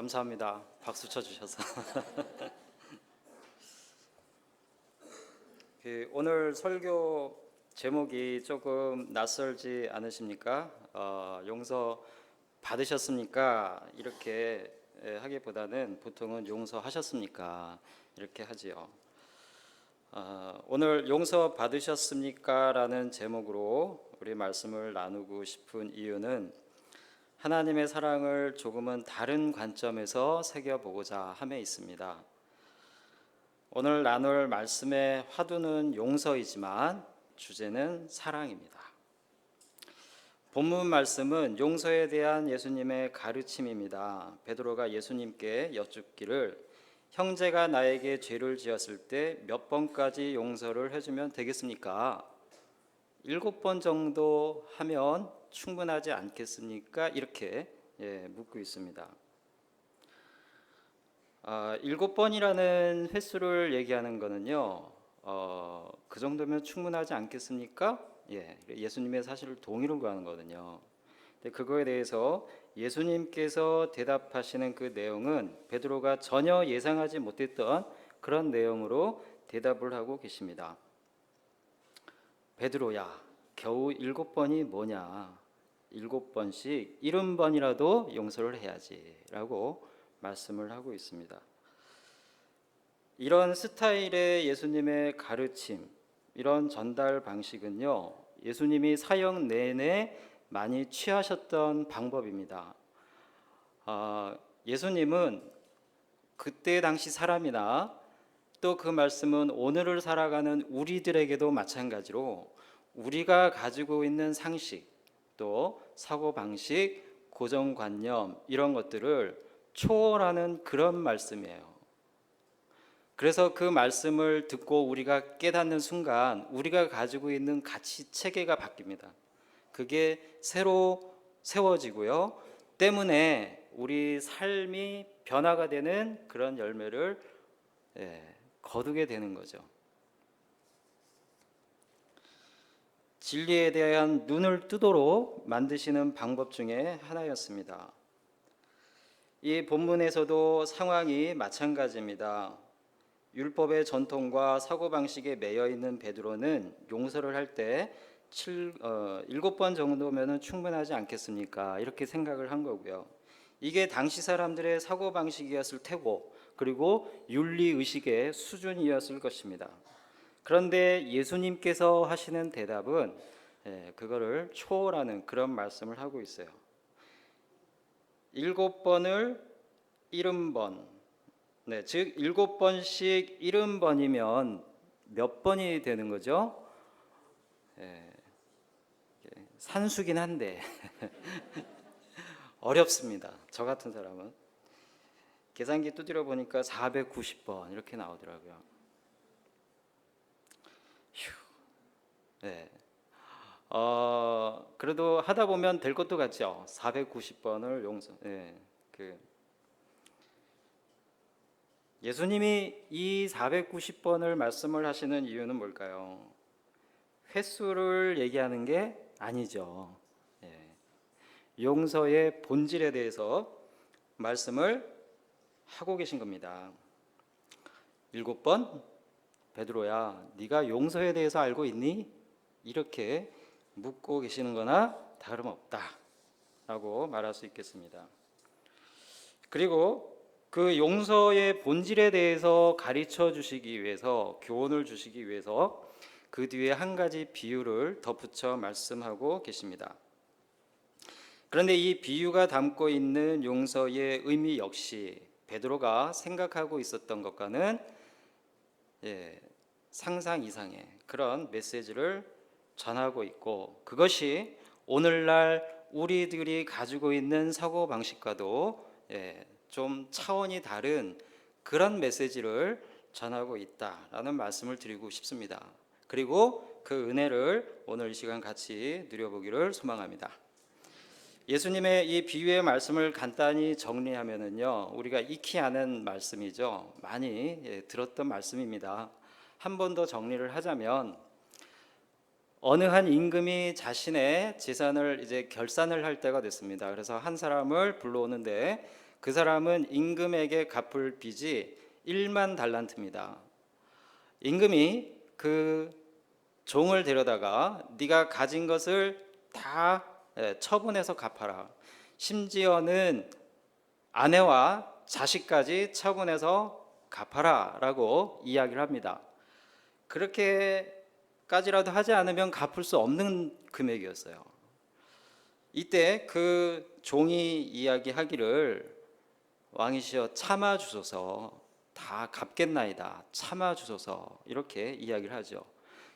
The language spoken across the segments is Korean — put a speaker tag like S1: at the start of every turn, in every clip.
S1: 감사합니다. 박수 쳐주셔서. 오늘 설교 제목이 조금 낯설지 않으십니까? 용서 받으셨습니까? 이렇게 하기보다는 보통은 용서하셨습니까? 이렇게 하지요. 오늘 용서 받으셨습니까? 라는 제목으로 우리 말씀을 나누고 싶은 이유는 하나님의 사랑을 조금은 다른 관점에서 새겨보고자 함에 있습니다. 오늘 나눌 말씀의 화두는 용서이지만 주제는 사랑입니다. 본문 말씀은 용서에 대한 예수님의 가르침입니다. 베드로가 예수님께 여쭙기를 형제가 나에게 죄를 지었을 때 몇 번까지 용서를 해주면 되겠습니까? 7번 정도 하면 충분하지 않겠습니까? 이렇게 묻고 있습니다. 7번이라는 횟수를 얘기하는 거는요, 그 정도면 충분하지 않겠습니까? 예수님의 사실을 동의를 구하는 거거든요. 근데 그거에 대해서 예수님께서 대답하시는 그 내용은 베드로가 전혀 예상하지 못했던 그런 내용으로 대답을 하고 계십니다. 베드로야, 겨우 7번이 뭐냐? 7번씩 70번이라도 용서를 해야지 라고 말씀을 하고 있습니다. 이런 스타일의 예수님의 가르침, 이런 전달 방식은요, 예수님이 사역 내내 많이 취하셨던 방법입니다. 예수님은 그때 당시 사람이나 또 그 말씀은 오늘을 살아가는 우리들에게도 마찬가지로 우리가 가지고 있는 상식, 또 사고방식, 고정관념 이런 것들을 초월하는 그런 말씀이에요. 그래서 그 말씀을 듣고 우리가 깨닫는 순간 우리가 가지고 있는 가치 체계가 바뀝니다. 그게 새로 세워지고요. 때문에 우리 삶이 변화가 되는 그런 열매를 거두게 되는 거죠. 진리에 대한 눈을 뜨도록 만드시는 방법 중에 하나였습니다. 이 본문에서도 상황이 마찬가지입니다. 율법의 전통과 사고방식에 매여 있는 베드로는 용서를 할 때 7번 정도면 충분하지 않겠습니까? 이렇게 생각을 한 거고요. 이게 당시 사람들의 사고방식이었을 테고, 그리고 윤리의식의 수준이었을 것입니다. 그런데 예수님께서 하시는 대답은 그거를 초월하는 그런 말씀을 하고 있어요. 7번을 70번, 즉 7번씩 70번이면 몇 번이 되는 거죠? 산수긴 한데 어렵습니다. 저 같은 사람은 계산기 두드려 보니까 490번 이렇게 나오더라고요. 그래도 하다 보면 될 것도 같죠. 490번을 용서. 예수님이 이 490번을 말씀을 하시는 이유는 뭘까요? 횟수를 얘기하는 게 아니죠. 용서의 본질에 대해서 말씀을 하고 계신 겁니다. 7번, 베드로야, 네가 용서에 대해서 알고 있니? 이렇게 묻고 계시는 거나 다름없다라고 말할 수 있겠습니다. 그리고 그 용서의 본질에 대해서 가르쳐 주시기 위해서, 교훈을 주시기 위해서 그 뒤에 한 가지 비유를 덧붙여 말씀하고 계십니다. 그런데 이 비유가 담고 있는 용서의 의미 역시 베드로가 생각하고 있었던 것과는 상상 이상의 그런 메시지를 전하고 있고, 그것이 오늘날 우리들이 가지고 있는 사고방식과도 좀 차원이 다른 그런 메시지를 전하고 있다라는 말씀을 드리고 싶습니다. 그리고 그 은혜를 오늘 이 시간 같이 누려보기를 소망합니다. 예수님의 이 비유의 말씀을 간단히 정리하면은요, 우리가 익히 아는 말씀이죠. 많이 들었던 말씀입니다. 한 번 더 정리를 하자면, 어느 한 임금이 자신의 재산을 이제 결산을 할 때가 됐습니다. 그래서 한 사람을 불러오는데 그 사람은 임금에게 갚을 빚이 1만 달란트입니다. 임금이 그 종을 데려다가 네가 가진 것을 다 처분해서 갚아라. 심지어는 아내와 자식까지 처분해서 갚아라 라고 이야기를 합니다. 그렇게까지라도 하지 않으면 갚을 수 없는 금액이었어요. 이때 그 종이 이야기하기를 왕이시여 참아 주소서, 다 갚겠나이다, 참아 주소서, 이렇게 이야기를 하죠.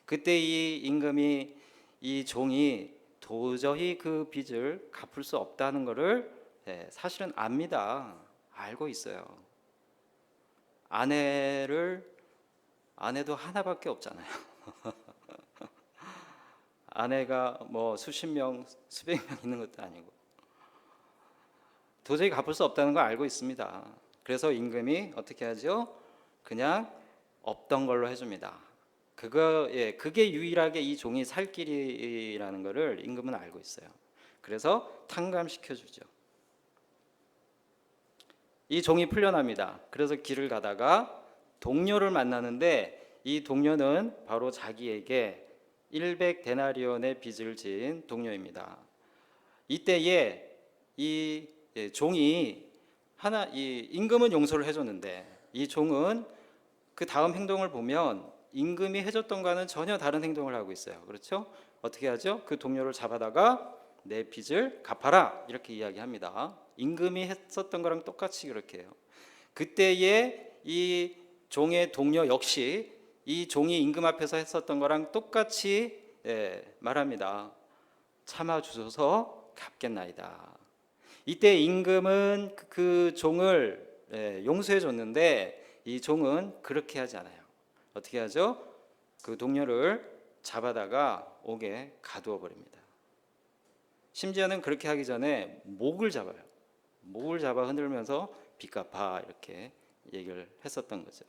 S1: 그때 이 임금이, 이 종이 도저히 그 빚을 갚을 수 없다는 것을 사실은 압니다. 알고 있어요. 아내도 하나밖에 없잖아요. 아내가 뭐 수십 명, 수백 명 있는 것도 아니고 도저히 갚을 수 없다는 걸 알고 있습니다. 그래서 임금이 어떻게 하죠? 그냥 없던 걸로 해줍니다. 그게 유일하게 이 종이 살 길이라는 것을 임금은 알고 있어요. 그래서 탕감시켜 주죠. 이 종이 풀려납니다. 그래서 길을 가다가 동료를 만나는데 이 동료는 바로 자기에게 100데나리온의 빚을 진 동료입니다. 이때에 이 종이 이 임금은 용서를 해줬는데 이 종은 그 다음 행동을 보면 임금이 해줬던 거는 전혀 다른 행동을 하고 있어요. 그렇죠? 어떻게 하죠? 그 동료를 잡아다가 내 빚을 갚아라 이렇게 이야기합니다. 임금이 했었던 거랑 똑같이 그렇게 해요. 그때에 이 종의 동료 역시 이 종이 임금 앞에서 했었던 거랑 똑같이 말합니다. 참아 주소서 갚겠나이다. 이때 임금은 그 종을 용서해 줬는데 이 종은 그렇게 하지 않아요. 어떻게 하죠? 그 동료를 잡아다가 옥에 가두어 버립니다. 심지어는 그렇게 하기 전에 목을 잡아요. 목을 잡아 흔들면서 빚 갚아 이렇게 얘기를 했었던 거죠.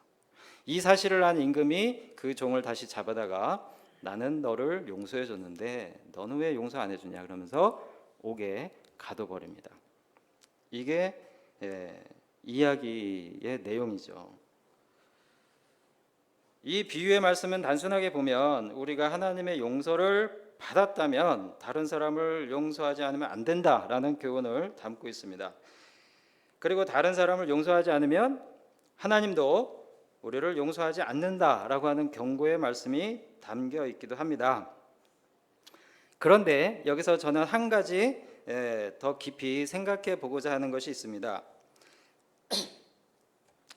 S1: 이 사실을 안 임금이 그 종을 다시 잡아다가 나는 너를 용서해 줬는데 너는 왜 용서 안 해주냐 그러면서 옥에 가둬 버립니다. 이게 이야기의 내용이죠. 이 비유의 말씀은 단순하게 보면 우리가 하나님의 용서를 받았다면 다른 사람을 용서하지 않으면 안 된다라는 교훈을 담고 있습니다. 그리고 다른 사람을 용서하지 않으면 하나님도 우리를 용서하지 않는다라고 하는 경고의 말씀이 담겨 있기도 합니다. 그런데 여기서 저는 한 가지 더 깊이 생각해 보고자 하는 것이 있습니다.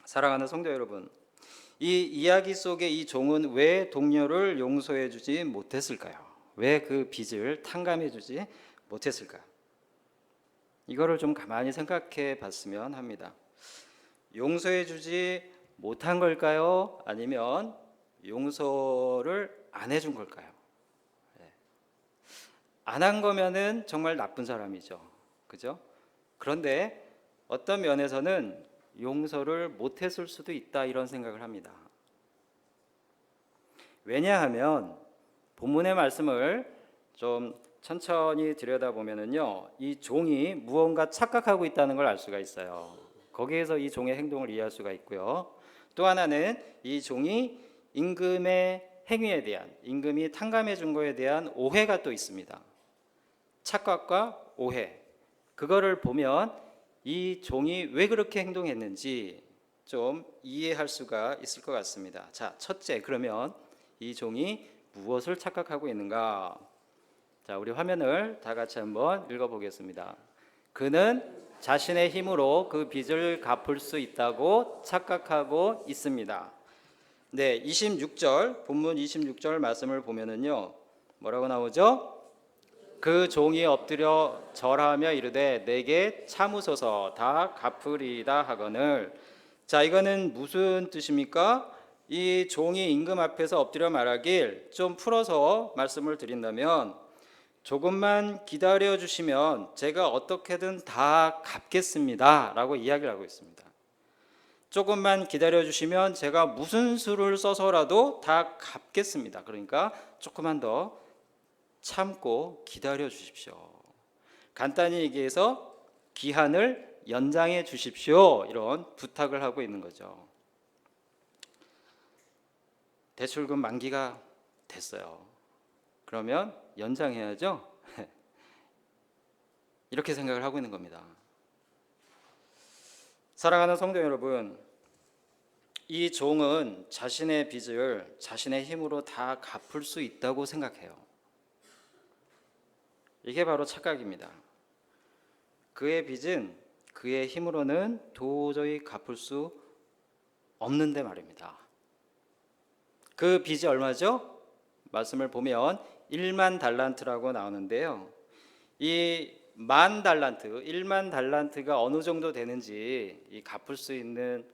S1: 사랑하는 성도 여러분, 이 이야기 속에 이 종은 왜 동료를 용서해 주지 못했을까요? 왜 그 빚을 탕감해 주지 못했을까요? 이거를 좀 가만히 생각해 봤으면 합니다. 용서해 주지 못한 걸까요? 아니면 용서를 안 해준 걸까요? 안 한 거면은 정말 나쁜 사람이죠. 그죠? 그런데 어떤 면에서는 용서를 못했을 수도 있다 이런 생각을 합니다. 왜냐하면 본문의 말씀을 좀 천천히 들여다보면은요, 이 종이 무언가 착각하고 있다는 걸 알 수가 있어요. 거기에서 이 종의 행동을 이해할 수가 있고요. 또 하나는 이 종이 임금의 행위에 대한, 임금이 탕감해 준 거에 대한 오해가 또 있습니다. 착각과 오해, 그거를 보면 이 종이 왜 그렇게 행동했는지 좀 이해할 수가 있을 것 같습니다. 자, 첫째, 그러면 이 종이 무엇을 착각하고 있는가? 자, 우리 화면을 다 같이 한번 읽어보겠습니다. 그는 자신의 힘으로 그 빚을 갚을 수 있다고 착각하고 있습니다. 네, 26절, 본문 26절 말씀을 보면은요, 뭐라고 나오죠? 그 종이 엎드려 절하며 이르되 내게 참으소서 다 갚으리이다 하거늘. 자, 이거는 무슨 뜻입니까? 이 종이 임금 앞에서 엎드려 말하길, 좀 풀어서 말씀을 드린다면, 조금만 기다려 주시면 제가 어떻게든 다 갚겠습니다 라고 이야기를 하고 있습니다. 조금만 기다려 주시면 제가 무슨 수를 써서라도 다 갚겠습니다. 그러니까 조금만 더 참고 기다려 주십시오. 간단히 얘기해서 기한을 연장해 주십시오. 이런 부탁을 하고 있는 거죠. 대출금 만기가 됐어요. 그러면 연장해야죠. 이렇게 생각을 하고 있는 겁니다. 사랑하는 성도 여러분, 이 종은 자신의 빚을 자신의 힘으로 다 갚을 수 있다고 생각해요. 이게 바로 착각입니다. 그의 빚은 그의 힘으로는 도저히 갚을 수 없는데 말입니다. 그 빚이 얼마죠? 말씀을 보면 1만 달란트라고 나오는데요. 이 10,000달란트, 1만 달란트가 어느 정도 되는지 이 갚을 수 있는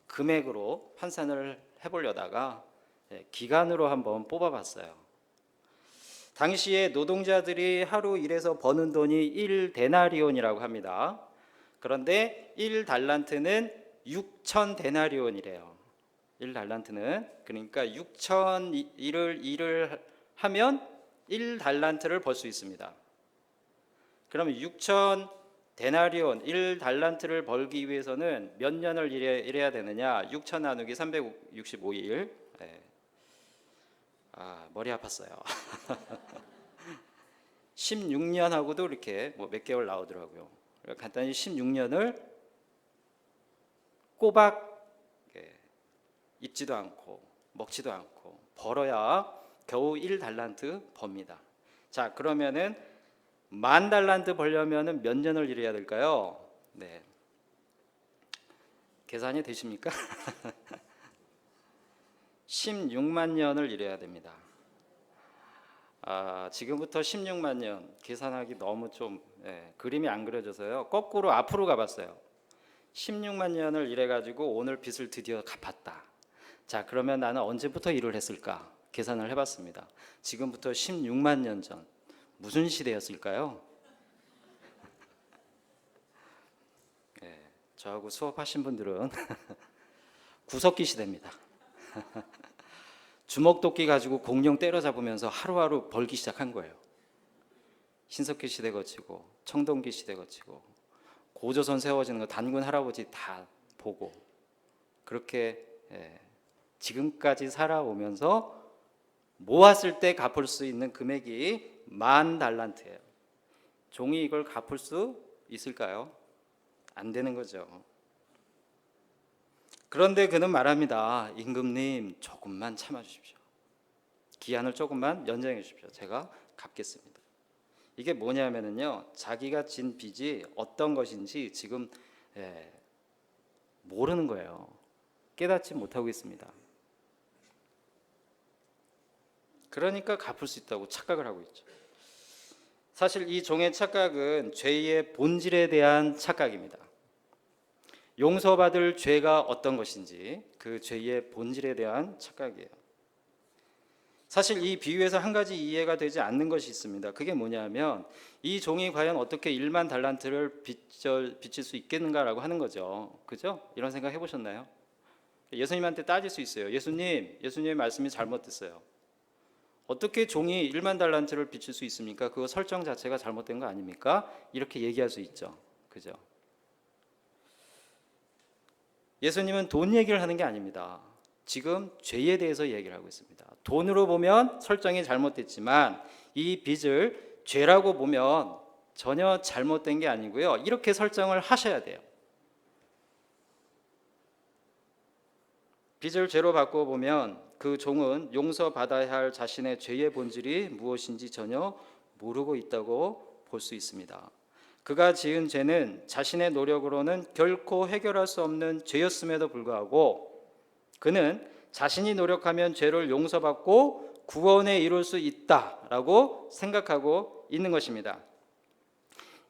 S1: 금액으로 환산을 해보려다가 기간으로 한번 뽑아봤어요. 당시에 노동자들이 하루 일해서 버는 돈이 1데나리온이라고 합니다. 그런데 1달란트는 6,000데나리온이래요. 1달란트는 그러니까 6,000 일을 하면 1달란트를 벌 수 있습니다. 그러면 6,000데나리온 1달란트를 벌기 위해서는 몇 년을 일해야 되느냐? 6,000 나누기 365일. 네. 머리 아팠어요. 16년하고도 이렇게 몇 개월 나오더라고요. 간단히 16년을 꼬박 입지도 않고 먹지도 않고 벌어야 겨우 1달란트 법니다. 자, 그러면은 10,000달란트 벌려면은 몇 년을 일해야 될까요? 네. 계산이 되십니까? 16만 년을 일해야 됩니다. 지금부터 16만 년 계산하기 너무 좀 그림이 안 그려져서요. 거꾸로 앞으로 가봤어요. 16만 년을 일해가지고 오늘 빚을 드디어 갚았다. 자, 그러면 나는 언제부터 일을 했을까? 계산을 해봤습니다. 지금부터 16만 년 전 무슨 시대였을까요? 저하고 수업하신 분들은 구석기 시대입니다. 주먹도끼 가지고 공룡 때려잡으면서 하루하루 벌기 시작한 거예요. 신석기 시대 거치고 청동기 시대 거치고 고조선 세워지는 거 단군 할아버지 다 보고 그렇게 지금까지 살아오면서 모았을 때 갚을 수 있는 금액이 10,000달란트예요. 종이 이걸 갚을 수 있을까요? 안 되는 거죠. 그런데 그는 말합니다. 임금님, 조금만 참아 주십시오. 기한을 조금만 연장해 주십시오. 제가 갚겠습니다. 이게 뭐냐면요, 자기가 진 빚이 어떤 것인지 지금 모르는 거예요. 깨닫지 못하고 있습니다. 그러니까 갚을 수 있다고 착각을 하고 있죠. 사실 이 종의 착각은 죄의 본질에 대한 착각입니다. 용서받을 죄가 어떤 것인지 그 죄의 본질에 대한 착각이에요. 사실 이 비유에서 한 가지 이해가 되지 않는 것이 있습니다. 그게 뭐냐면 이 종이 과연 어떻게 1만 달란트를 빚질 수 있겠는가라고 하는 거죠. 그죠? 이런 생각 해보셨나요? 예수님한테 따질 수 있어요. 예수님의 말씀이 잘못됐어요. 어떻게 종이 1만 달란트를 빚을 수 있습니까? 그거 설정 자체가 잘못된 거 아닙니까? 이렇게 얘기할 수 있죠. 그죠? 예수님은 돈 얘기를 하는 게 아닙니다. 지금 죄에 대해서 얘기를 하고 있습니다. 돈으로 보면 설정이 잘못됐지만 이 빚을 죄라고 보면 전혀 잘못된 게 아니고요. 이렇게 설정을 하셔야 돼요. 빚을 죄로 바꿔보면 그 종은 용서받아야 할 자신의 죄의 본질이 무엇인지 전혀 모르고 있다고 볼 수 있습니다. 그가 지은 죄는 자신의 노력으로는 결코 해결할 수 없는 죄였음에도 불구하고 그는 자신이 노력하면 죄를 용서받고 구원에 이룰 수 있다라고 생각하고 있는 것입니다.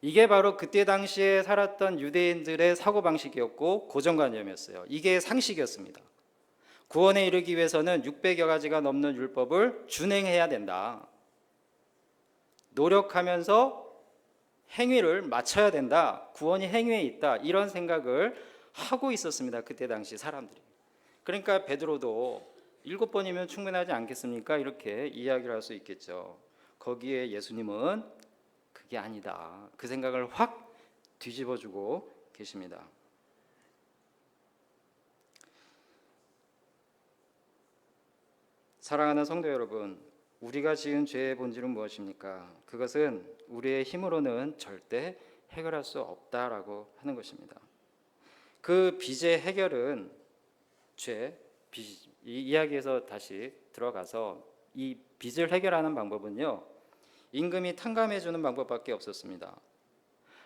S1: 이게 바로 그때 당시에 살았던 유대인들의 사고방식이었고 고정관념이었어요. 이게 상식이었습니다. 구원에 이르기 위해서는 600여 가지가 넘는 율법을 준행해야 된다. 노력하면서 행위를 마쳐야 된다. 구원이 행위에 있다. 이런 생각을 하고 있었습니다. 그때 당시 사람들이. 그러니까 베드로도 7번이면 충분하지 않겠습니까? 이렇게 이야기를 할 수 있겠죠. 거기에 예수님은 그게 아니다. 그 생각을 확 뒤집어주고 계십니다. 사랑하는 성도 여러분, 우리가 지은 죄의 본질은 무엇입니까? 그것은 우리의 힘으로는 절대 해결할 수 없다라고 하는 것입니다. 그 빚의 해결은 이 이야기에서 다시 들어가서 이 빚을 해결하는 방법은요, 임금이 탕감해 주는 방법밖에 없었습니다.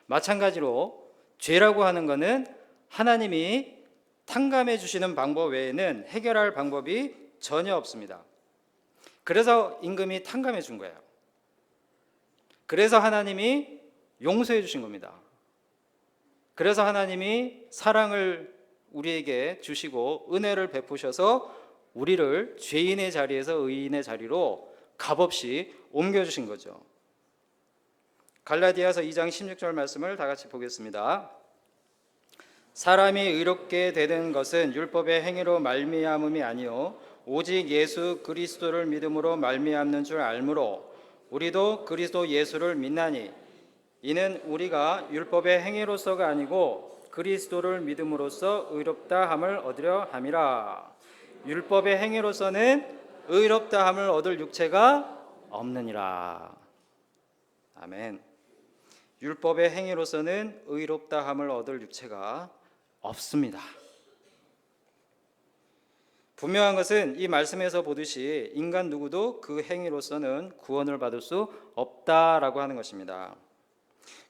S1: 마찬가지로 죄라고 하는 것은 하나님이 탕감해 주시는 방법 외에는 해결할 방법이 전혀 없습니다. 그래서 임금이 탕감해 준 거예요. 그래서 하나님이 용서해 주신 겁니다. 그래서 하나님이 사랑을 우리에게 주시고 은혜를 베푸셔서 우리를 죄인의 자리에서 의인의 자리로 값없이 옮겨주신 거죠. 갈라디아서 2장 16절 말씀을 다 같이 보겠습니다. 사람이 의롭게 되는 것은 율법의 행위로 말미암음이 아니요 오직 예수 그리스도를 믿음으로 말미암는 줄 알므로 우리도 그리스도 예수를 믿나니 이는 우리가 율법의 행위로서가 아니고 그리스도를 믿음으로써 의롭다 함을 얻으려 함이라. 율법의 행위로서는 의롭다 함을 얻을 육체가 없느니라. 아멘. 율법의 행위로서는 의롭다 함을 얻을 육체가 없습니다. 분명한 것은 이 말씀에서 보듯이 인간 누구도 그 행위로서는 구원을 받을 수 없다라고 하는 것입니다.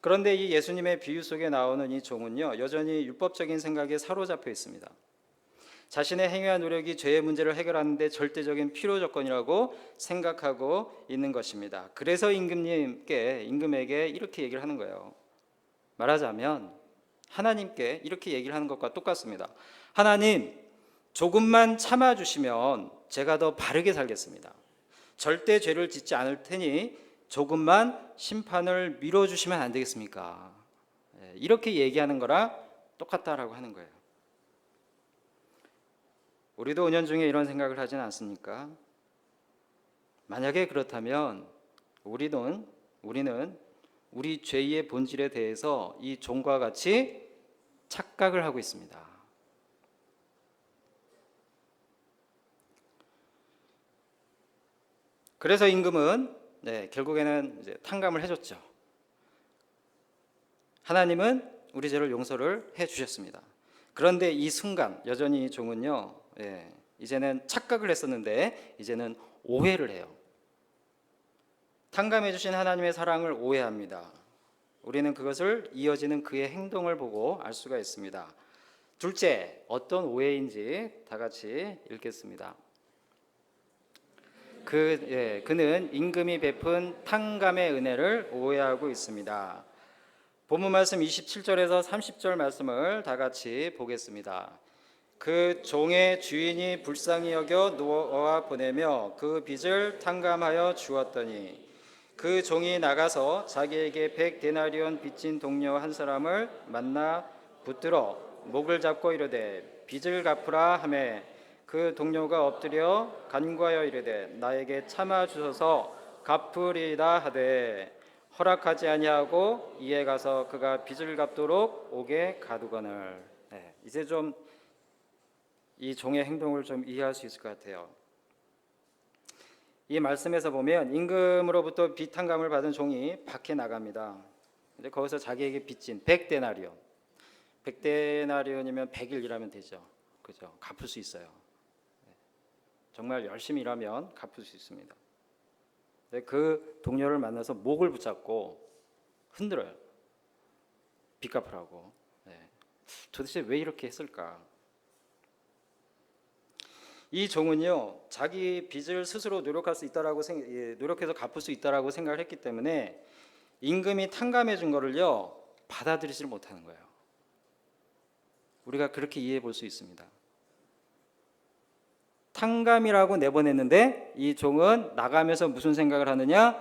S1: 그런데 이 예수님의 비유 속에 나오는 이 종은요, 여전히 율법적인 생각에 사로잡혀 있습니다. 자신의 행위와 노력이 죄의 문제를 해결하는 데 절대적인 필요 조건이라고 생각하고 있는 것입니다. 그래서 임금에게 이렇게 얘기를 하는 거예요. 말하자면 하나님께 이렇게 얘기를 하는 것과 똑같습니다. 하나님, 조금만 참아주시면 제가 더 바르게 살겠습니다. 절대 죄를 짓지 않을 테니 조금만 심판을 미뤄주시면 안 되겠습니까? 이렇게 얘기하는 거랑 똑같다라고 하는 거예요. 우리도 은연중에 이런 생각을 하진 않습니까? 만약에 그렇다면 우리는 우리 죄의 본질에 대해서 이 종과 같이 착각을 하고 있습니다. 그래서 임금은 결국에는 이제 탕감을 해줬죠. 하나님은 우리 죄를 용서를 해주셨습니다. 그런데 이 순간 여전히 종은요, 이제는 착각을 했었는데 이제는 오해를 해요. 탕감해 주신 하나님의 사랑을 오해합니다. 우리는 그것을 이어지는 그의 행동을 보고 알 수가 있습니다. 둘째, 어떤 오해인지 다 같이 읽겠습니다. 그는 임금이 베푼 탕감의 은혜를 오해하고 있습니다. 본문 말씀 27절에서 30절 말씀을 다 같이 보겠습니다. 그 종의 주인이 불쌍히 여겨 놓아 보내며 그 빚을 탕감하여 주었더니 그 종이 나가서 자기에게 100데나리온 빚진 동료 한 사람을 만나 붙들어 목을 잡고 이르되 빚을 갚으라 하매 그 동료가 엎드려 간구하여 이르되 나에게 참아 주소서 갚으리다 하되 허락하지 아니하고 이에 가서 그가 빚을 갚도록 옥에 가두거늘. 이제 좀 이 종의 행동을 좀 이해할 수 있을 것 같아요. 이 말씀에서 보면 임금으로부터 빚 탕감을 받은 종이 밖에 나갑니다. 근데 거기서 자기에게 빚진 100데나리온, 100데나리온이면 100일 일하면 되죠. 그죠? 갚을 수 있어요. 정말 열심히 일하면 갚을 수 있습니다. 그 동료를 만나서 목을 붙잡고 흔들어요. 빚 갚으라고. 도대체 왜 이렇게 했을까? 이 종은요, 자기 빚을 스스로 노력해서 갚을 수 있다라고 생각을 했기 때문에 임금이 탕감해 준 거를요 받아들이질 못하는 거예요. 우리가 그렇게 이해해 볼 수 있습니다. 탕감이라고 내보냈는데 이 종은 나가면서 무슨 생각을 하느냐?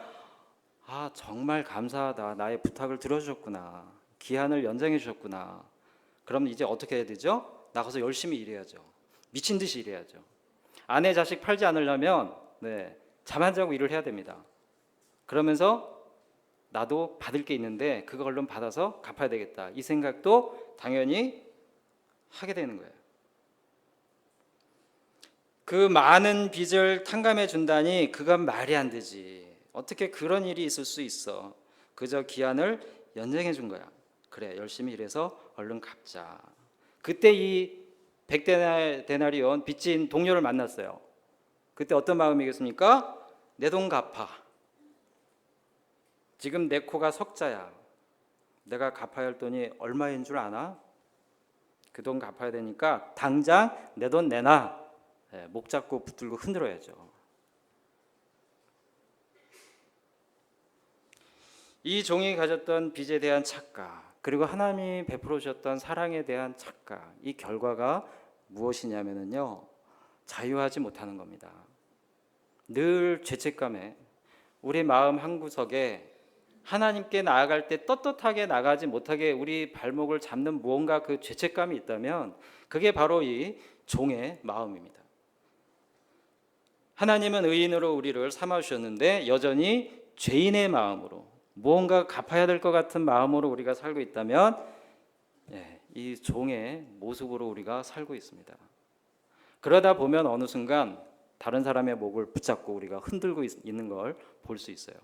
S1: 아, 정말 감사하다. 나의 부탁을 들어주셨구나. 기한을 연장해 주셨구나. 그럼 이제 어떻게 해야 되죠? 나가서 열심히 일해야죠. 미친 듯이 일해야죠. 아내 자식 팔지 않으려면 잠 안 자고 일을 해야 됩니다. 그러면서 나도 받을 게 있는데 그거 얼른 받아서 갚아야 되겠다. 이 생각도 당연히 하게 되는 거예요. 그 많은 빚을 탕감해 준다니 그건 말이 안 되지. 어떻게 그런 일이 있을 수 있어. 그저 기한을 연장해 준 거야. 그래, 열심히 일해서 얼른 갚자. 그때 이 백데나리온 빚진 동료를 만났어요. 그때 어떤 마음이겠습니까? 내 돈 갚아. 지금 내 코가 석자야. 내가 갚아야 할 돈이 얼마인 줄 아나? 그 돈 갚아야 되니까 당장 내 돈 내놔. 목 잡고 붙들고 흔들어야죠. 이 종이 가졌던 빚에 대한 착각, 그리고 하나님이 베풀어 주셨던 사랑에 대한 착각, 이 결과가 무엇이냐면요, 자유하지 못하는 겁니다. 늘 죄책감에 우리 마음 한구석에 하나님께 나아갈 때 떳떳하게 나가지 못하게 우리 발목을 잡는 무언가 그 죄책감이 있다면 그게 바로 이 종의 마음입니다. 하나님은 의인으로 우리를 삼아 주셨는데 여전히 죄인의 마음으로 무언가 갚아야 될 것 같은 마음으로 우리가 살고 있다면 이 종의 모습으로 우리가 살고 있습니다. 그러다 보면 어느 순간 다른 사람의 목을 붙잡고 우리가 흔들고 있는 걸 볼 수 있어요.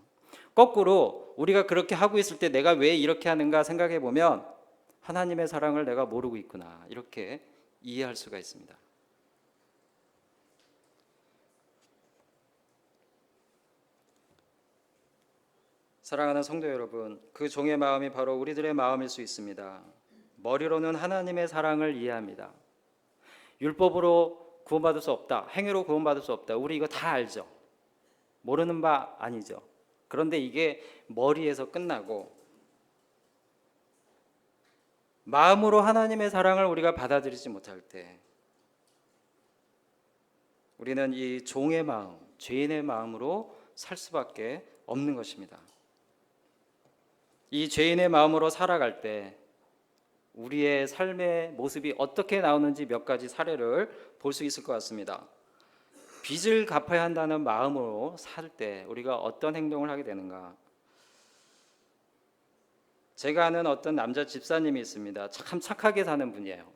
S1: 거꾸로 우리가 그렇게 하고 있을 때 내가 왜 이렇게 하는가 생각해 보면 하나님의 사랑을 내가 모르고 있구나, 이렇게 이해할 수가 있습니다. 사랑하는 성도 여러분, 그 종의 마음이 바로 우리들의 마음일 수 있습니다. 머리로는 하나님의 사랑을 이해합니다. 율법으로 구원받을 수 없다, 행위로 구원받을 수 없다, 우리 이거 다 알죠. 모르는 바 아니죠. 그런데 이게 머리에서 끝나고 마음으로 하나님의 사랑을 우리가 받아들이지 못할 때 우리는 이 종의 마음, 죄인의 마음으로 살 수밖에 없는 것입니다. 이 죄인의 마음으로 살아갈 때 우리의 삶의 모습이 어떻게 나오는지 몇 가지 사례를 볼 수 있을 것 같습니다. 빚을 갚아야 한다는 마음으로 살 때 우리가 어떤 행동을 하게 되는가? 제가 아는 어떤 남자 집사님이 있습니다. 참 착하게 사는 분이에요.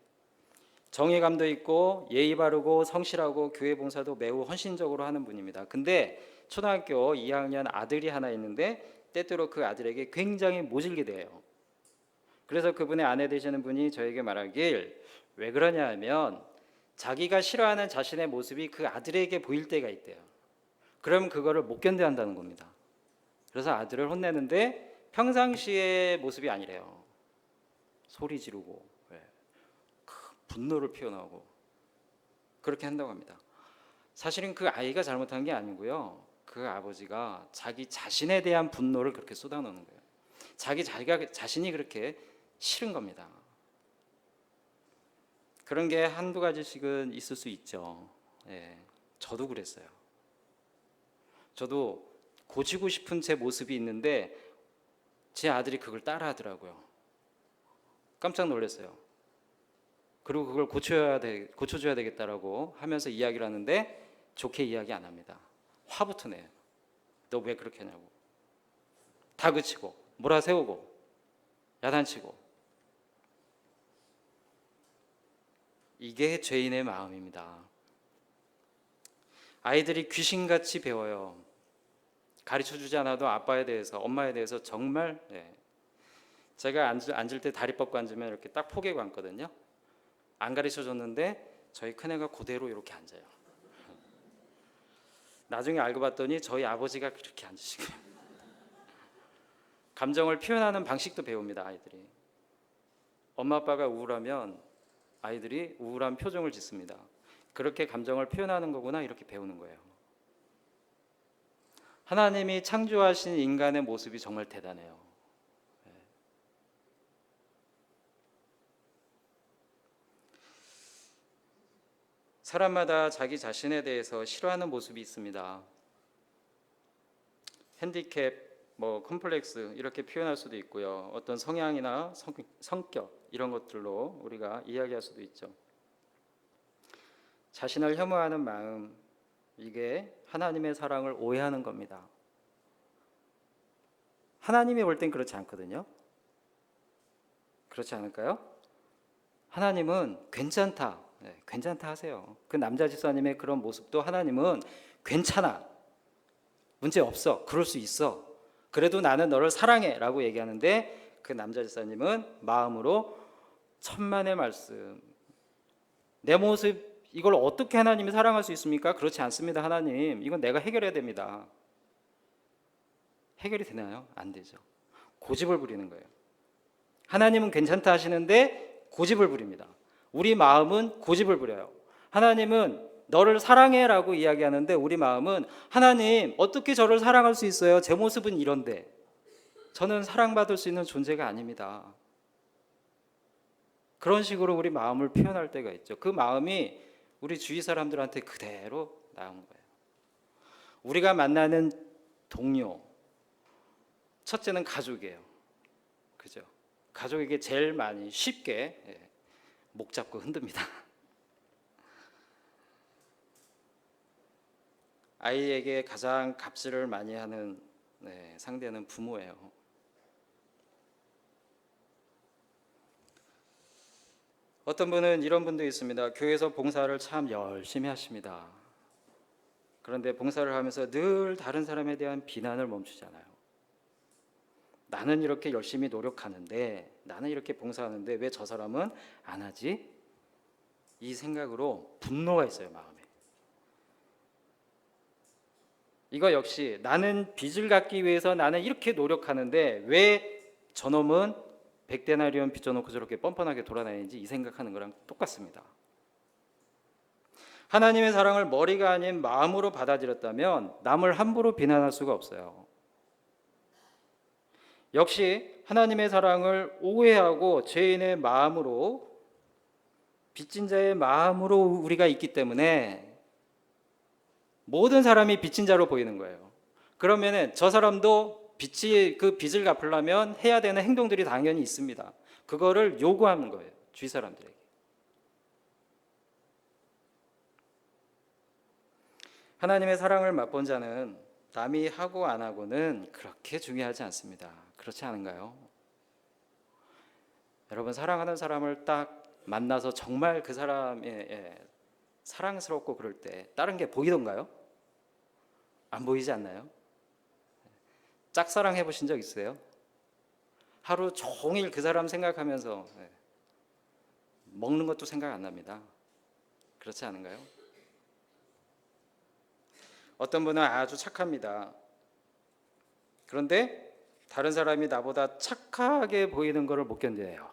S1: 정의감도 있고 예의 바르고 성실하고 교회 봉사도 매우 헌신적으로 하는 분입니다. 근데 초등학교 2학년 아들이 하나 있는데 때때로 그 아들에게 굉장히 모질게 돼요. 그래서 그분의 아내 되시는 분이 저에게 말하길, 왜 그러냐 하면 자기가 싫어하는 자신의 모습이 그 아들에게 보일 때가 있대요. 그러면 그거를 못 견뎌 한다는 겁니다. 그래서 아들을 혼내는데 평상시의 모습이 아니래요. 소리 지르고 분노를 표현하고 그렇게 한다고 합니다. 사실은 그 아이가 잘못한 게 아니고요, 그 아버지가 자기 자신에 대한 분노를 그렇게 쏟아놓는 거예요. 자기가 자신이 그렇게 싫은 겁니다. 그런 게 한두 가지씩은 있을 수 있죠. 저도 그랬어요. 저도 고치고 싶은 제 모습이 있는데 제 아들이 그걸 따라하더라고요. 깜짝 놀랐어요. 그리고 그걸 고쳐줘야 되겠다라고 하면서 이야기를 하는데 좋게 이야기 안 합니다. 화부터 내요. 너 왜 그렇게 하냐고. 다그치고 몰아세우고 야단치고. 이게 죄인의 마음입니다. 아이들이 귀신같이 배워요. 가르쳐주지 않아도 아빠에 대해서, 엄마에 대해서 정말 제가 앉을 때 다리 뻗고 앉으면 이렇게 딱 포개고 앉거든요. 안 가르쳐줬는데 저희 큰애가 그대로 이렇게 앉아요. 나중에 알고 봤더니 저희 아버지가 그렇게 앉으시고요. 감정을 표현하는 방식도 배웁니다. 아이들이. 엄마 아빠가 우울하면 아이들이 우울한 표정을 짓습니다. 그렇게 감정을 표현하는 거구나, 이렇게 배우는 거예요. 하나님이 창조하신 인간의 모습이 정말 대단해요. 사람마다 자기 자신에 대해서 싫어하는 모습이 있습니다. 핸디캡, 컴플렉스 이렇게 표현할 수도 있고요. 어떤 성향이나 성격 이런 것들로 우리가 이야기할 수도 있죠. 자신을 혐오하는 마음, 이게 하나님의 사랑을 오해하는 겁니다. 하나님이 볼 땐 그렇지 않거든요. 그렇지 않을까요? 하나님은 괜찮다, 괜찮다 하세요. 그 남자 집사님의 그런 모습도 하나님은 괜찮아, 문제 없어, 그럴 수 있어, 그래도 나는 너를 사랑해 라고 얘기하는데, 그 남자 집사님은 마음으로 천만의 말씀, 내 모습 이걸 어떻게 하나님이 사랑할 수 있습니까? 그렇지 않습니다. 하나님, 이건 내가 해결해야 됩니다. 해결이 되나요? 안 되죠. 고집을 부리는 거예요. 하나님은 괜찮다 하시는데 고집을 부립니다. 우리 마음은 고집을 부려요. 하나님은 너를 사랑해라고 이야기하는데 우리 마음은, 하나님 어떻게 저를 사랑할 수 있어요? 제 모습은 이런데 저는 사랑받을 수 있는 존재가 아닙니다. 그런 식으로 우리 마음을 표현할 때가 있죠. 그 마음이 우리 주위 사람들한테 그대로 나온 거예요. 우리가 만나는 동료, 첫째는 가족이에요. 그죠? 가족에게 제일 많이 쉽게 목 잡고 흔듭니다. 아이에게 가장 갑질을 많이 하는 상대는 부모예요. 어떤 분은 이런 분도 있습니다. 교회에서 봉사를 참 열심히 하십니다. 그런데 봉사를 하면서 늘 다른 사람에 대한 비난을 멈추잖아요. 나는 이렇게 열심히 노력하는데, 나는 이렇게 봉사하는데 왜 저 사람은 안 하지? 이 생각으로 분노가 있어요, 마음에. 이거 역시 나는 빚을 갚기 위해서 나는 이렇게 노력하는데 왜 저놈은 100데나리온 빚져놓고 저렇게 뻔뻔하게 돌아다니는지, 이 생각하는 거랑 똑같습니다. 하나님의 사랑을 머리가 아닌 마음으로 받아들였다면 남을 함부로 비난할 수가 없어요. 역시 하나님의 사랑을 오해하고 죄인의 마음으로, 빚진 자의 마음으로 우리가 있기 때문에 모든 사람이 빚진 자로 보이는 거예요. 그러면은 저 사람도 그 빚을 갚으려면 해야 되는 행동들이 당연히 있습니다. 그거를 요구하는 거예요, 주위 사람들에게. 하나님의 사랑을 맛본 자는 남이 하고 안 하고는 그렇게 중요하지 않습니다. 그렇지 않은가요? 여러분, 사랑하는 사람을 딱 만나서 정말 그 사람의 사랑스럽고 그럴 때 다른 게 보이던가요? 안 보이지 않나요? 짝사랑 해보신 적 있어요? 하루 종일 그 사람 생각하면서 먹는 것도 생각 안 납니다. 그렇지 않은가요? 어떤 분은 아주 착합니다. 그런데 다른 사람이 나보다 착하게 보이는 것을 못 견뎌요.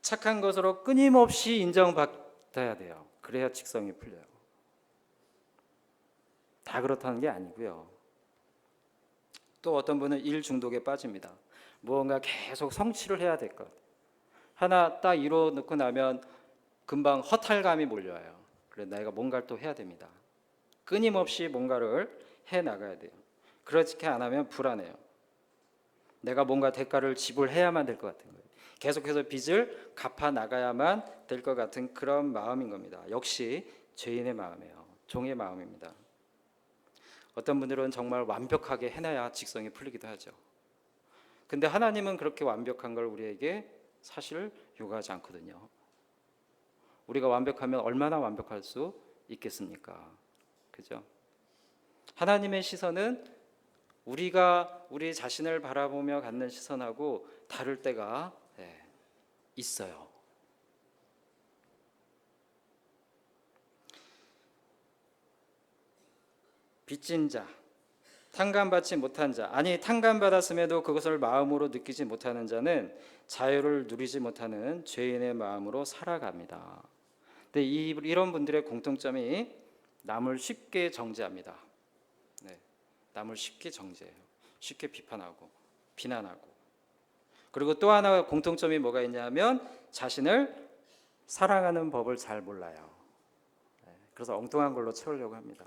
S1: 착한 것으로 끊임없이 인정받아야 돼요. 그래야 직성이 풀려요. 다 그렇다는 게 아니고요. 또 어떤 분은 일 중독에 빠집니다. 무언가 계속 성취를 해야 될 것. 하나 딱 이뤄 놓고 나면 금방 허탈감이 몰려와요. 그래서 내가 뭔가를 또 해야 됩니다. 끊임없이 뭔가를 해 나가야 돼요. 그렇게 안 하면 불안해요. 내가 뭔가 대가를 지불해야만 될 것 같은 거예요. 계속해서 빚을 갚아 나가야만 될 것 같은 그런 마음인 겁니다. 역시 죄인의 마음이에요. 종의 마음입니다. 어떤 분들은 정말 완벽하게 해놔야 직성이 풀리기도 하죠. 근데 하나님은 그렇게 완벽한 걸 우리에게 사실 요구하지 않거든요. 우리가 완벽하면 얼마나 완벽할 수 있겠습니까? 그죠? 하나님의 시선은 우리가 우리 자신을 바라보며 갖는 시선하고 다를 때가 있어요. 빚진 자, 탕감받지 못한 자, 아니 탕감받았음에도 그것을 마음으로 느끼지 못하는 자는 자유를 누리지 못하는 죄인의 마음으로 살아갑니다. 근데 이런 분들의 공통점이 남을 쉽게 정죄합니다. 남을 쉽게 정죄해요. 쉽게 비판하고 비난하고. 그리고 또 하나 공통점이 뭐가 있냐면 자신을 사랑하는 법을 잘 몰라요. 그래서 엉뚱한 걸로 채우려고 합니다.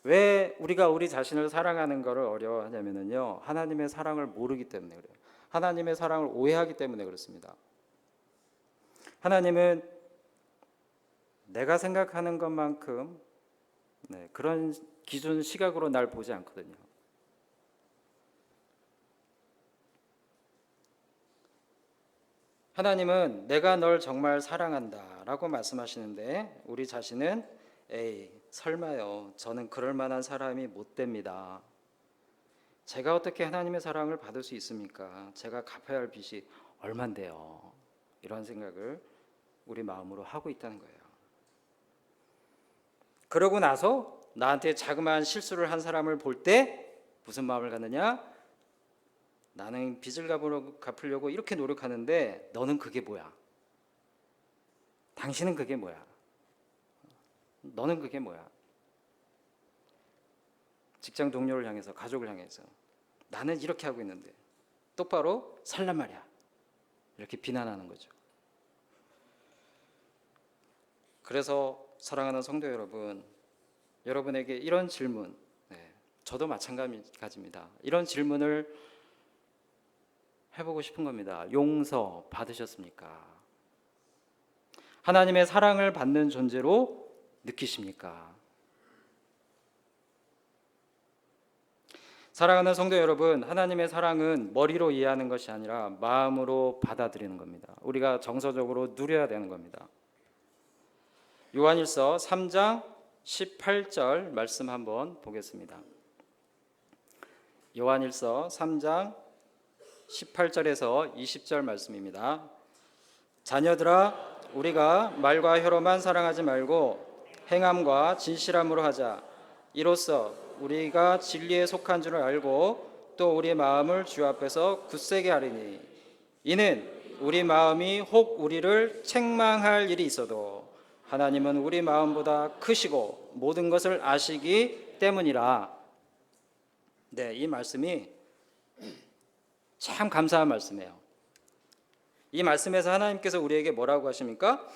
S1: 왜 우리가 우리 자신을 사랑하는 것을 어려워하냐면요, 하나님의 사랑을 모르기 때문에 그래요. 하나님의 사랑을 오해하기 때문에 그렇습니다. 하나님은 내가 생각하는 것만큼 그런 기준 시각으로 날 보지 않거든요. 하나님은 내가 널 정말 사랑한다 라고 말씀하시는데 우리 자신은 에이 설마요, 저는 그럴 만한 사람이 못 됩니다. 제가 어떻게 하나님의 사랑을 받을 수 있습니까? 제가 갚아야 할 빚이 얼만데요. 이런 생각을 우리 마음으로 하고 있다는 거예요. 그러고 나서 나한테 자그마한 실수를 한 사람을 볼 때 무슨 마음을 갖느냐? 나는 빚을 갚으려고 이렇게 노력하는데 너는 그게 뭐야? 당신은 그게 뭐야? 너는 그게 뭐야? 직장 동료를 향해서, 가족을 향해서 나는 이렇게 하고 있는데 똑바로 살란 말이야. 이렇게 비난하는 거죠. 그래서 사랑하는 성도 여러분, 여러분에게 이런 질문, 저도 마찬가지입니다. 이런 질문을 해보고 싶은 겁니다. 용서 받으셨습니까? 하나님의 사랑을 받는 존재로 느끼십니까? 사랑하는 성도 여러분, 하나님의 사랑은 머리로 이해하는 것이 아니라 마음으로 받아들이는 겁니다. 우리가 정서적으로 누려야 되는 겁니다. 요한일서 3장 18절 말씀 한번 보겠습니다. 요한일서 3장 18절에서 20절 말씀입니다. 자녀들아, 우리가 말과 혀로만 사랑하지 말고 행함과 진실함으로 하자. 이로써 우리가 진리에 속한 줄을 알고 또 우리 마음을 주 앞에서 굳세게 하리니, 이는 우리 마음이 혹 우리를 책망할 일이 있어도 하나님은 우리 마음보다 크시고 모든 것을 아시기 때문이라. 이 말씀이 참 감사한 말씀이에요. 이 말씀에서 하나님께서 우리에게 뭐라고 하십니까?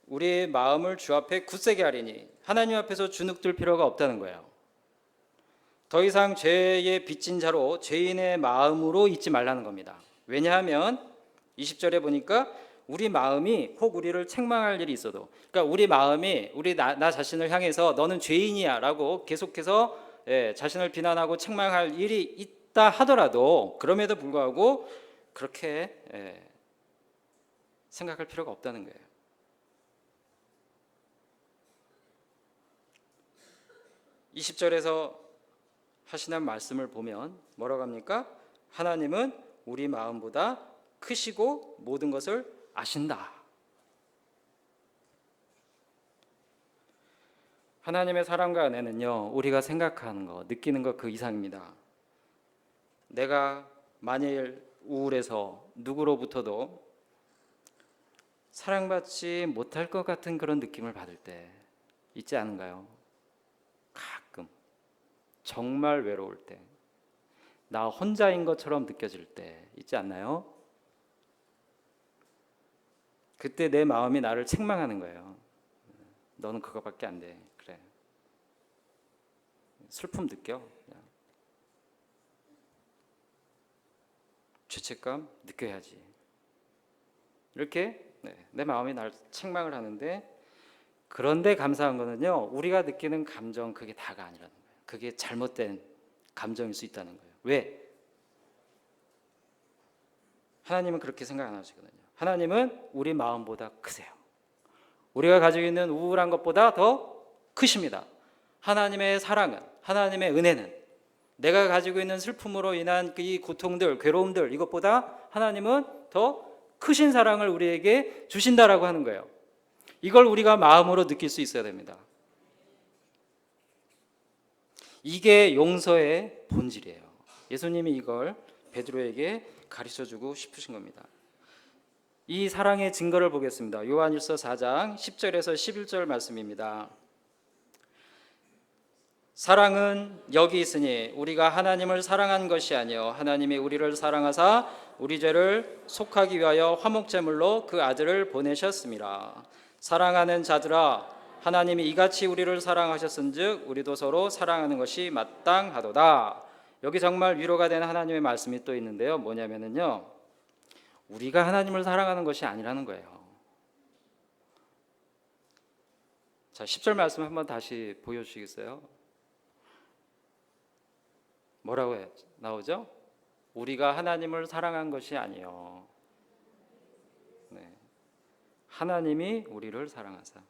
S1: 우리의 마음을 주 앞에 굳세게 하리니, 하나님 앞에서 주눅들 필요가 없다는 거예요. 더 이상 죄의 빚진 자로 죄인의 마음으로 있지 말라는 겁니다. 왜냐하면 20절에 보니까 우리 마음이 혹 우리를 책망할 일이 있어도, 그러니까 우리 마음이 나 자신을 향해서 너는 죄인이야 라고 계속해서 자신을 비난하고 책망할 일이 있다 하더라도, 그럼에도 불구하고 그렇게 생각할 필요가 없다는 거예요. 20절에서 하시는 말씀을 보면 뭐라고 합니까? 하나님은 우리 마음보다 크시고 모든 것을 아신다. 하나님의 사랑과 은혜는요, 우리가 생각하는 것, 느끼는 것 그 이상입니다. 내가 만일 우울해서 누구로부터도 사랑받지 못할 것 같은 그런 느낌을 받을 때 있지 않은가요? 가끔 정말 외로울 때, 나 혼자인 것처럼 느껴질 때 있지 않나요? 그때 내 마음이 나를 책망하는 거예요. 너는 그거밖에 안 돼. 그래. 슬픔 느껴. 그냥. 죄책감 느껴야지. 이렇게 내 마음이 나를 책망을 하는데, 그런데 감사한 거는요, 우리가 느끼는 감정 그게 다가 아니라는 거예요. 그게 잘못된 감정일 수 있다는 거예요. 왜? 하나님은 그렇게 생각 안 하시거든요. 하나님은 우리 마음보다 크세요. 우리가 가지고 있는 우울한 것보다 더 크십니다. 하나님의 사랑은, 하나님의 은혜는, 내가 가지고 있는 슬픔으로 인한 이 고통들, 괴로움들, 이것보다 하나님은 더 크신 사랑을 우리에게 주신다라고 하는 거예요. 이걸 우리가 마음으로 느낄 수 있어야 됩니다. 이게 용서의 본질이에요. 예수님이 이걸 베드로에게 가르쳐주고 싶으신 겁니다. 이 사랑의 증거를 보겠습니다. 요한일서 4장 10절에서 11절 말씀입니다. 사랑은 여기 있으니 우리가 하나님을 사랑한 것이 아니요 하나님이 우리를 사랑하사 우리 죄를 속하기 위하여 화목제물로 그 아들을 보내셨습니다. 사랑하는 자들아, 하나님이 이같이 우리를 사랑하셨은즉 우리도 서로 사랑하는 것이 마땅하도다. 여기 정말 위로가 되는 하나님의 말씀이 또 있는데요. 뭐냐면요, 우리가 하나님을 사랑하는 것이 아니라는 거예요. 자, 10절 말씀 한번 다시 보여주시겠어요? 뭐라고 나오죠? 우리가 하나님을 사랑한 것이 아니요. 네. 하나님이 우리를 사랑하사.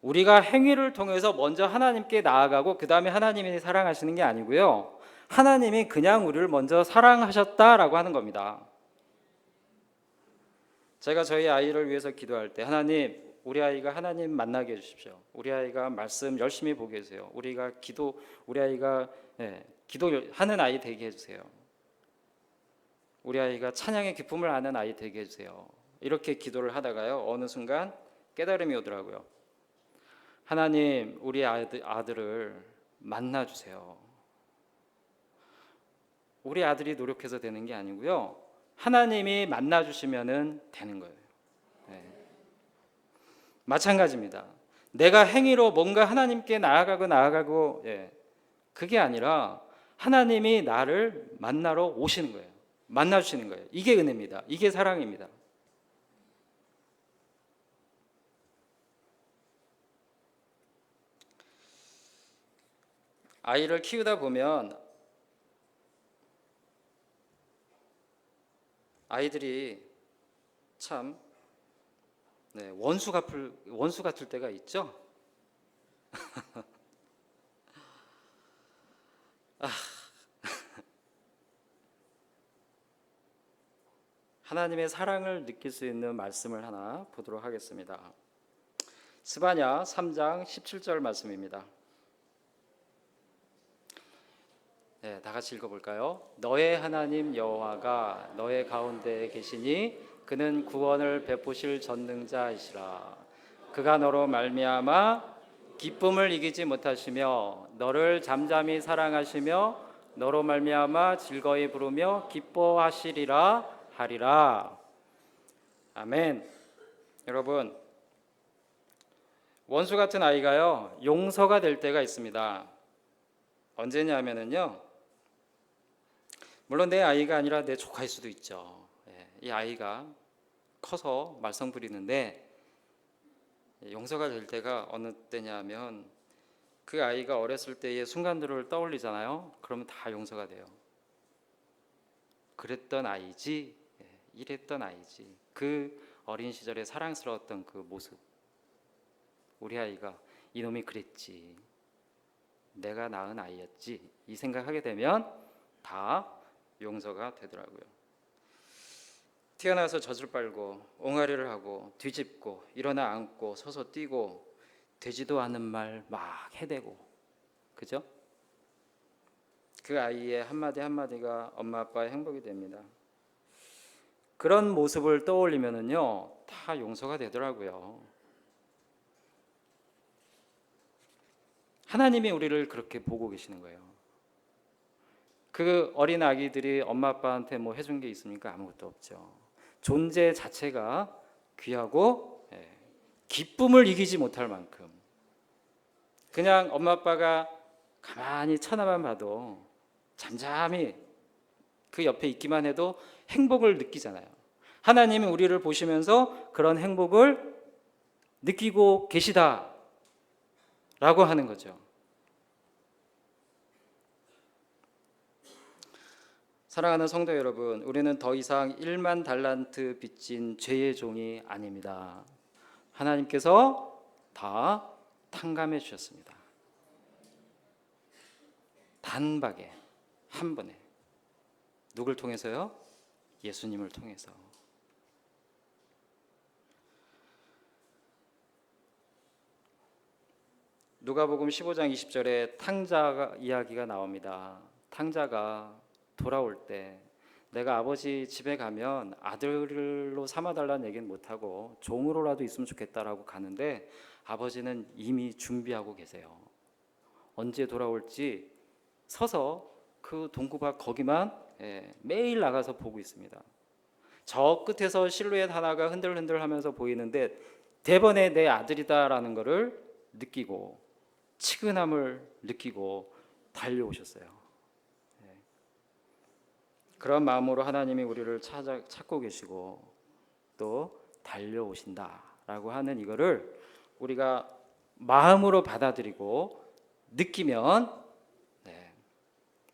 S1: 우리가 행위를 통해서 먼저 하나님께 나아가고 그 다음에 하나님이 사랑하시는 게 아니고요. 하나님이 그냥 우리를 먼저 사랑하셨다라고 하는 겁니다. 제가 저희 아이를 위해서 기도할 때 하나님, 우리 아이가 하나님 만나게 해주십시오. 우리 아이가 말씀 열심히 보게 해주세요. 우리 아이가 기도하는 아이 되게 해주세요. 우리 아이가 찬양의 기쁨을 아는 아이 되게 해주세요. 이렇게 기도를 하다가요, 어느 순간 깨달음이 오더라고요. 하나님, 우리 아들을 만나주세요. 우리 아들이 노력해서 되는 게 아니고요, 하나님이 만나주시면 되는 거예요. 네. 마찬가지입니다. 내가 행위로 뭔가 하나님께 나아가고 그게 아니라 하나님이 나를 만나러 오시는 거예요. 만나주시는 거예요. 이게 은혜입니다. 이게 사랑입니다. 아이를 키우다 보면 아이들이 참 원수 같을 때가 있죠. 하나님의 사랑을 느낄 수 있는 말씀을 하나 보도록 하겠습니다. 스바냐 3장 17절 말씀입니다. 다 같이 읽어볼까요? 너의 하나님 여호와가 너의 가운데 계시니 그는 구원을 베푸실 전능자이시라. 그가 너로 말미암아 기쁨을 이기지 못하시며 너를 잠잠히 사랑하시며 너로 말미암아 즐거이 부르며 기뻐하시리라 하리라. 아멘. 여러분, 원수 같은 아이가요, 용서가 될 때가 있습니다. 언제냐면은요, 물론 내 아이가 아니라 내 조카일 수도 있죠. 이 아이가 커서 말썽 부리는데 용서가 될 때가 어느 때냐면 그 아이가 어렸을 때의 순간들을 떠올리잖아요. 그러면 다 용서가 돼요. 그랬던 아이지, 이랬던 아이지. 그 어린 시절에 사랑스러웠던 그 모습. 우리 아이가 이놈이 그랬지. 내가 낳은 아이였지. 이 생각하게 되면 다 용서가 되더라고요. 태어나서 젖을 빨고 옹알이를 하고 뒤집고 일어나 앉고 서서 뛰고 되지도 않은 말 막 해대고, 그죠? 그 아이의 한마디 한마디가 엄마 아빠의 행복이 됩니다. 그런 모습을 떠올리면은요, 다 용서가 되더라고요. 하나님이 우리를 그렇게 보고 계시는 거예요. 그 어린 아기들이 엄마 아빠한테 뭐 해준 게 있습니까? 아무것도 없죠. 존재 자체가 귀하고 기쁨을 이기지 못할 만큼 그냥 엄마 아빠가 가만히 쳐다만 봐도 잠잠히 그 옆에 있기만 해도 행복을 느끼잖아요. 하나님이 우리를 보시면서 그런 행복을 느끼고 계시다라고 하는 거죠. 사랑하는 성도 여러분, 우리는 더 이상 1만 달란트 빚진 죄의 종이 아닙니다. 하나님께서 다 탕감해 주셨습니다. 단박에, 한 번에. 누굴 통해서요? 예수님을 통해서. 누가복음 15장 20절에 탕자 이야기가 나옵니다. 탕자가 돌아올 때 내가 아버지 집에 가면 아들로 삼아달라는 얘기는 못하고 종으로라도 있으면 좋겠다라고 가는데 아버지는 이미 준비하고 계세요. 언제 돌아올지 서서 그 동구밭 거기만 매일 나가서 보고 있습니다. 저 끝에서 실루엣 하나가 흔들흔들 하면서 보이는데 대번에 내 아들이다라는 것을 느끼고 치근함을 느끼고 달려오셨어요. 그런 마음으로 하나님이 우리를 찾고 계시고 또 달려오신다라고 하는 이거를 우리가 마음으로 받아들이고 느끼면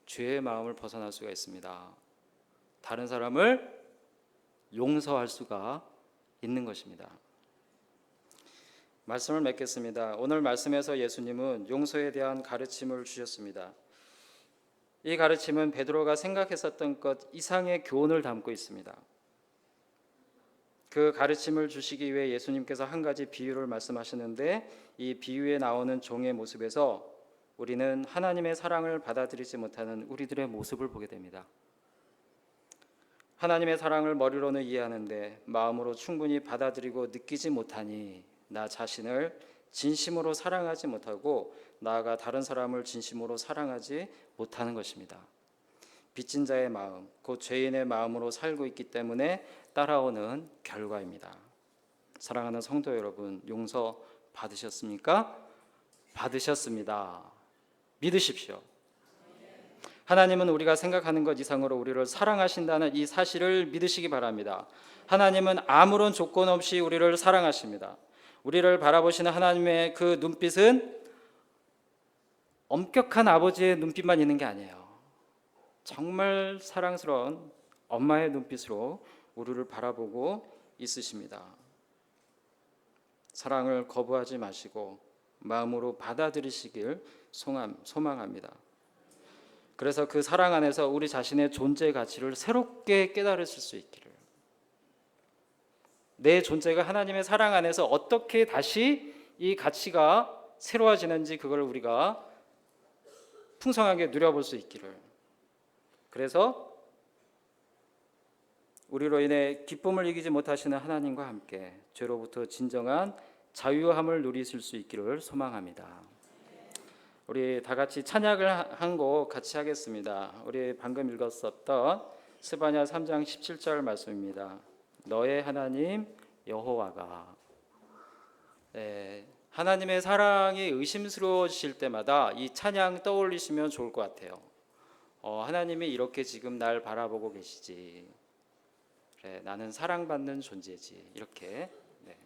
S1: 죄의 마음을 벗어날 수가 있습니다. 다른 사람을 용서할 수가 있는 것입니다. 말씀을 맺겠습니다. 오늘 말씀에서 예수님은 용서에 대한 가르침을 주셨습니다. 이 가르침은 베드로가 생각했었던 것 이상의 교훈을 담고 있습니다. 그 가르침을 주시기 위해 예수님께서 한 가지 비유를 말씀하시는데, 이 비유에 나오는 종의 모습에서 우리는 하나님의 사랑을 받아들이지 못하는 우리들의 모습을 보게 됩니다. 하나님의 사랑을 머리로는 이해하는데 마음으로 충분히 받아들이고 느끼지 못하니 나 자신을 진심으로 사랑하지 못하고 나아가 다른 사람을 진심으로 사랑하지 못하는 것입니다. 빚진 자의 마음, 곧 죄인의 마음으로 살고 있기 때문에 따라오는 결과입니다. 사랑하는 성도 여러분, 용서 받으셨습니까? 받으셨습니다. 믿으십시오. 하나님은 우리가 생각하는 것 이상으로 우리를 사랑하신다는 이 사실을 믿으시기 바랍니다. 하나님은 아무런 조건 없이 우리를 사랑하십니다. 우리를 바라보시는 하나님의 그 눈빛은 엄격한 아버지의 눈빛만 있는 게 아니에요. 정말 사랑스러운 엄마의 눈빛으로 우리를 바라보고 있으십니다. 사랑을 거부하지 마시고 마음으로 받아들이시길 소망합니다. 그래서 그 사랑 안에서 우리 자신의 존재 가치를 새롭게 깨달으실 수 있기를, 내 존재가 하나님의 사랑 안에서 어떻게 다시 이 가치가 새로워지는지 그걸 우리가 풍성하게 누려볼 수 있기를, 그래서 우리로 인해 기쁨을 이기지 못하시는 하나님과 함께 죄로부터 진정한 자유함을 누리실 수 있기를 소망합니다. 우리 다 같이 찬양을 한 곡 같이 하겠습니다. 우리 방금 읽었었던 스바냐 3장 17절 말씀입니다. 너의 하나님 여호와가. 하나님의 사랑이 의심스러워지실 때마다 이 찬양 떠올리시면 좋을 것 같아요. 하나님이 이렇게 지금 날 바라보고 계시지. 그래, 나는 사랑받는 존재지. 이렇게. 네.